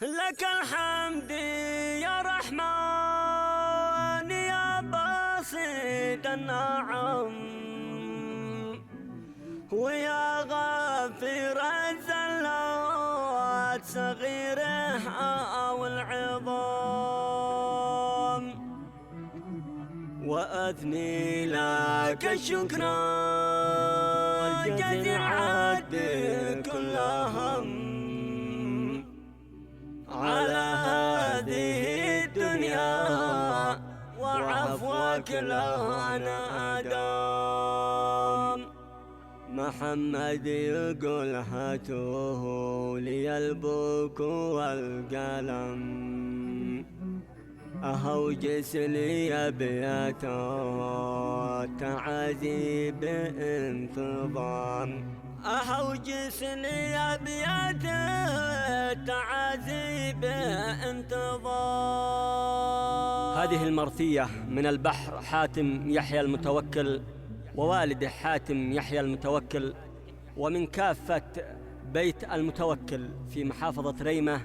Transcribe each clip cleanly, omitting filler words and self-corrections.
لك الحمد يا رحمن يا باسط النعم، ويا غافر الزلات صغيرها والعظام، وأثني لك الشكر جزيل عد كل هم على هذه الدنيا، وعفوك لا نادم. محمد يقول هاتوه لي البوك والقلم، أهوجس لي أبياته تعذيب انتظام، أهوجس لي أبياته تعذيب انتظام. هذه المرثية من البحر حاتم يحيى المتوكل ووالده حاتم يحيى المتوكل، ومن كافة بيت المتوكل في محافظة ريمة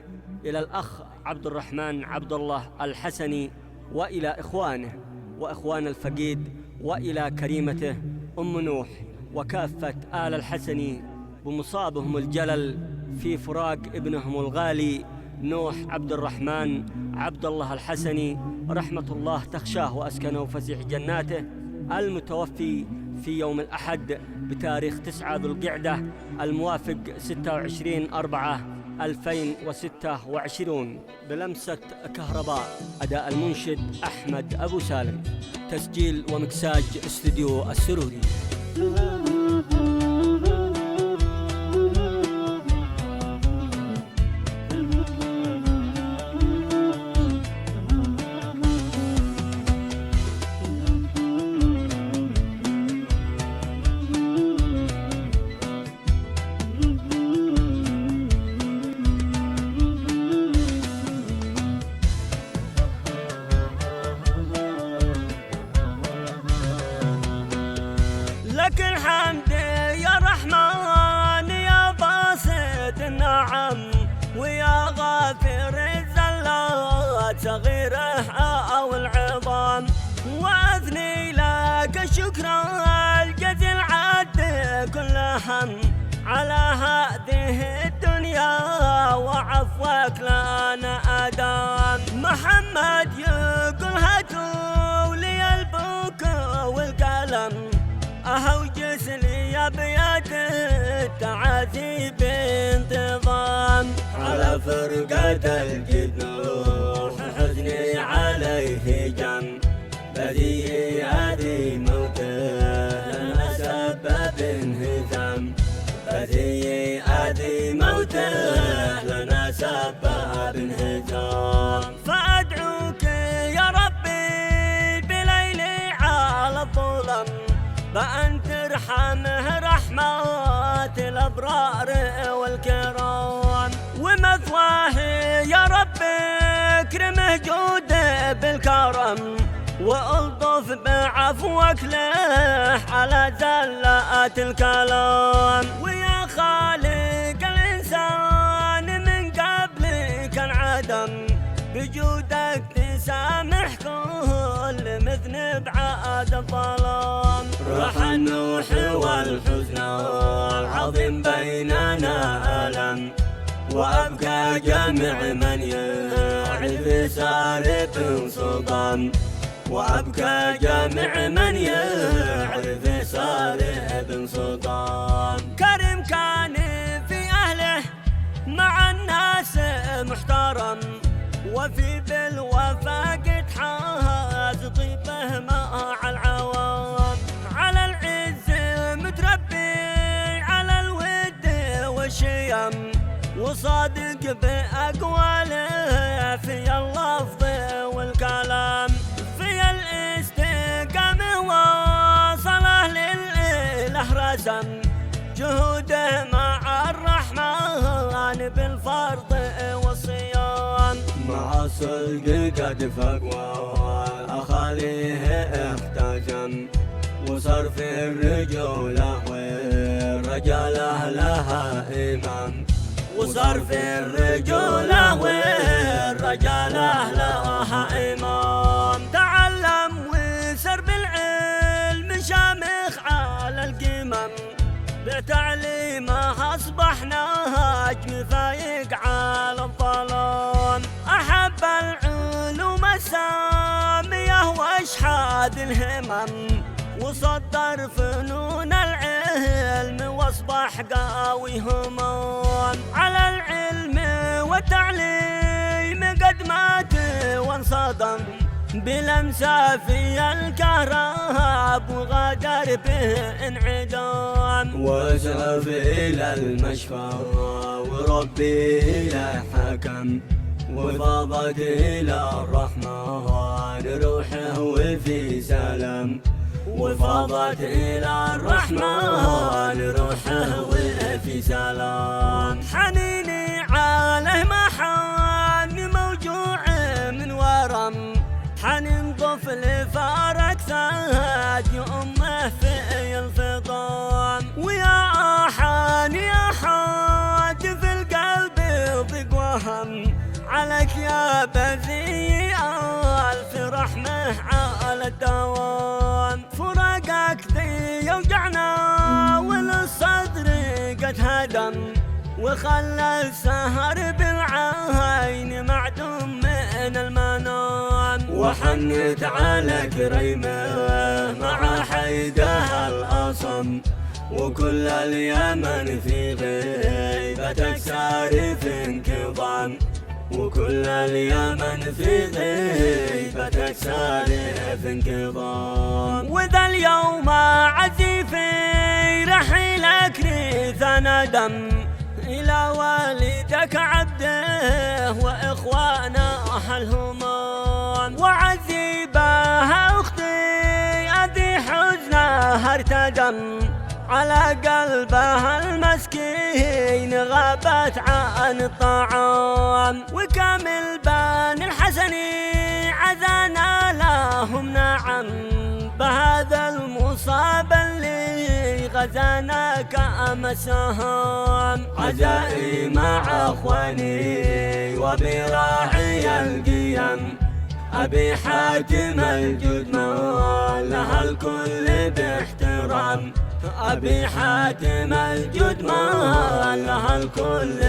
إلى الأخ عبد الرحمن عبد الله الحسني، وإلى إخوانه وإخوان الفقيد، وإلى كريمته أم نوح، وكافة آل الحسني بمصابهم الجلل في فراق ابنهم الغالي نوح عبد الرحمن عبد الله الحسني، رحمة الله تخشاه وأسكنه فسيح جناته، المتوفي في يوم الأحد بتاريخ 9 ذو القعدة الموافق 26/4/2026 بلمسة كهرباء. أداء المنشد أحمد أبو سالم، تسجيل ومكساج استوديو السروري. لك الحمد يا رحمن يا باسط النعم، ويا غافر الزلات صغيرها والعظام، وأثني لك الشكر الجزيل عد كل هم على هذه الدنيا، وعفوك لا نادم. محمد يقول هاتوا لي البوك والقلم، أهوجس لي أبيات التعذيب انتظام، على فرقة الجذوح حزني عليه جم، بدي هذه موته لنا سبب انهزام، بدي هذه موته لنا سبب انهزام. فأدعوك يا ربي بليلي على الظلم، بأن ترحمه رحمات الأبرار والكرام، ومثواه يا رب اكرمه جوده بالكرم، والطف بعفوك له على زلات الكلام. ويا خالق الإنسان من قبل كان عدم، بجودك تسامح كل مذنب عاد الظلام. راح النوح والحزن العظيم بيننا ألم، وأبقى جميع من يعرف سالب صدام، وأبقى جميع من يعرف سالب صدام. كريم كان في أهله مع الناس محترم، وفي بالوفا قد حاز طيبه مع العوام، على العز متربي على الود والشيم، وصادق بأقواله في اللفظ والكلام، في الاستقامة وصله للإله رسم، جهوده مع الرحمن بالفرض والصيام، مع الصدق قد فقوى أخاليه احتجم، وصار في الرجولة والرجالة لها إمام، وصار في الرجولة وتعليمه أصبح نجم فايق على الظلام. أحب العلوم السامية وأشحاذ الهمم، وصدر فنون العلم وأصبح قاوي همام. على العلم والتعليم قد مات وانصدم، بلمسه في الكهرب وغادر به انعدام. واسعف إلى المشفى وربي إلى حكم، وفاضت إلى الرحمن روحه وفي سلام. وفاضت إلى الرحمن روحه وفي سلام. حنيني عليه ما حان موجوع من ورم، حنين طفل فارق ثاد أمه في الفضام. ويا أحان يا حاد في القلب ضيق وهم، عليك يا بذي ألف رحمة على الدوام. فراقك ذي يوجعنا والصدر قد هدم، وخلى السهر بالعين معدوم من المنام. وحنت على كريمه مع حيدها الأصم، وكل اليمن في غيبتك سار في انكظام. وكل اليمن في غيبتك سار في انكظام. وذا اليوم عزيفي رحيلك ريث ندم، إلى والدك عبده وإخوانه الهمام. وعذيبها أختي أذي حزنها ارتدم، على قلبها المسكين غابت عن الطعام. وكامل بان الحسني عزانا لهم نعم، بهذا المصاب اللي غزانا كأمسهم. عزائي مع أخواني وبراعي القيم، أبي حاتم الجدمان لها الكل باحترام. أبي حاتم الجدمان لها الكل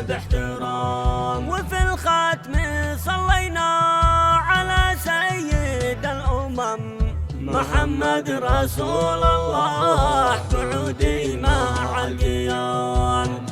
باحترام. وفي الختم صلينا على سيد الأمم، محمد رسول الله بعودي مع القيام.